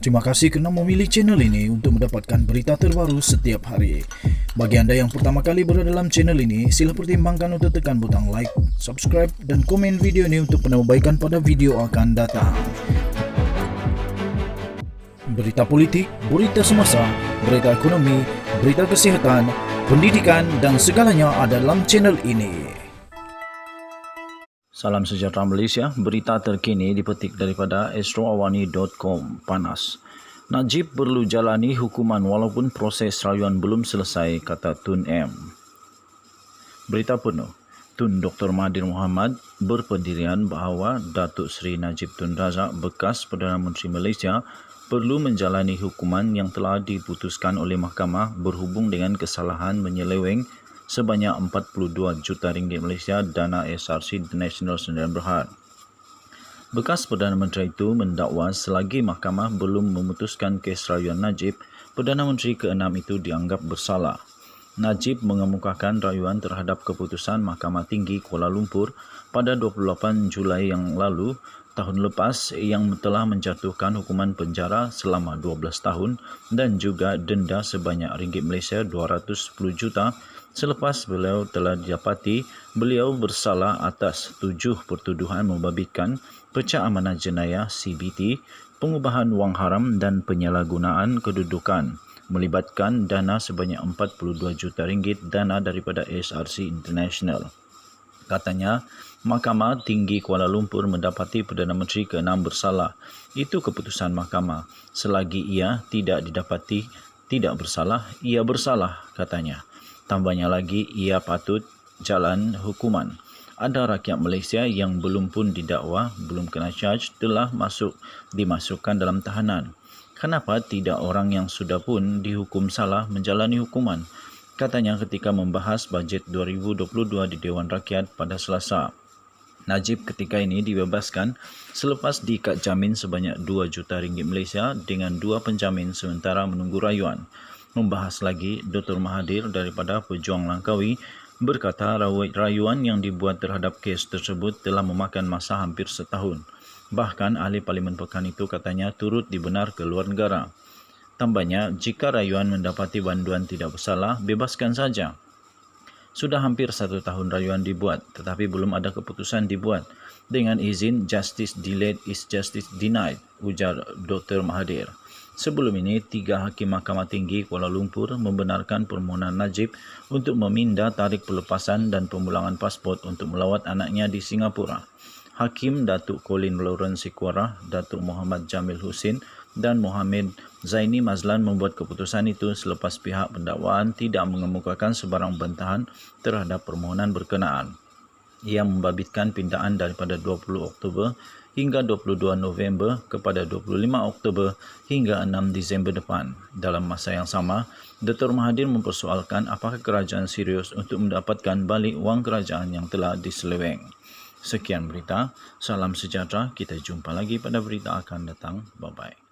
Terima kasih kerana memilih channel ini untuk mendapatkan berita terbaru setiap hari. Bagi anda yang pertama kali berada dalam channel ini, sila pertimbangkan untuk tekan butang like, subscribe dan komen video ini untuk penambahbaikan pada video akan datang. Berita politik, berita semasa, berita ekonomi, berita kesihatan, pendidikan dan segalanya ada dalam channel ini. Salam sejahtera Malaysia, berita terkini dipetik daripada astroawani.com. Panas. Najib perlu jalani hukuman walaupun proses rayuan belum selesai, kata Tun M. Berita penuh. Tun Dr. Mahathir Mohamad berpendirian bahawa Datuk Seri Najib Tun Razak, bekas Perdana Menteri Malaysia, perlu menjalani hukuman yang telah diputuskan oleh mahkamah berhubung dengan kesalahan menyeleweng sebanyak 42 juta ringgit Malaysia dana SRC The National Sdn Bhd. Bekas Perdana Menteri itu mendakwa selagi mahkamah belum memutuskan kes rayuan Najib, Perdana Menteri ke-6 itu dianggap bersalah. Najib mengemukakan rayuan terhadap keputusan Mahkamah Tinggi Kuala Lumpur pada 28 Julai yang lalu tahun lepas yang telah menjatuhkan hukuman penjara selama 12 tahun dan juga denda sebanyak ringgit Malaysia 210 juta selepas beliau telah didapati beliau bersalah atas 7 pertuduhan membabitkan pecah amanah jenayah CBT, pengubahan wang haram dan penyalahgunaan kedudukan melibatkan dana sebanyak 42 juta ringgit dana daripada SRC International. Katanya, Mahkamah Tinggi Kuala Lumpur mendapati Perdana Menteri ke-6 bersalah. Itu keputusan mahkamah. Selagi ia tidak didapati tidak bersalah, ia bersalah, katanya. Tambahnya lagi, ia patut jalan hukuman. Ada rakyat Malaysia yang belum pun didakwa, belum kena charge, telah dimasukkan dalam tahanan. Kenapa tidak orang yang sudah pun dihukum salah menjalani hukuman? Katanya ketika membahas bajet 2022 di Dewan Rakyat pada Selasa. Najib ketika ini dibebaskan selepas diikat jamin sebanyak 2 juta ringgit Malaysia dengan 2 penjamin sementara menunggu rayuan. Membahas lagi, Dr. Mahathir daripada Pejuang Langkawi berkata rayuan yang dibuat terhadap kes tersebut telah memakan masa hampir setahun. Bahkan ahli Parlimen Pekan itu katanya turut dibenar ke luar negara. Tambahnya, jika rayuan mendapati banduan tidak bersalah, bebaskan saja. Sudah hampir 1 tahun rayuan dibuat, tetapi belum ada keputusan dibuat. Dengan izin, justice delayed is justice denied, ujar Dr. Mahathir. Sebelum ini, 3 hakim Mahkamah Tinggi Kuala Lumpur membenarkan permohonan Najib untuk meminda tarik pelepasan dan pemulangan pasport untuk melawat anaknya di Singapura. Hakim Datuk Colin Lawrence Sikwara, Datuk Muhammad Jamil Husin dan Mohamed Zaini Mazlan membuat keputusan itu selepas pihak pendakwaan tidak mengemukakan sebarang bantahan terhadap permohonan berkenaan. Ia membabitkan pindaan daripada 20 Oktober hingga 22 November kepada 25 Oktober hingga 6 Disember depan. Dalam masa yang sama, Dr. Mahathir mempersoalkan apakah kerajaan serius untuk mendapatkan balik wang kerajaan yang telah diseleweng. Sekian berita, salam sejahtera, kita jumpa lagi pada berita akan datang. Bye-bye.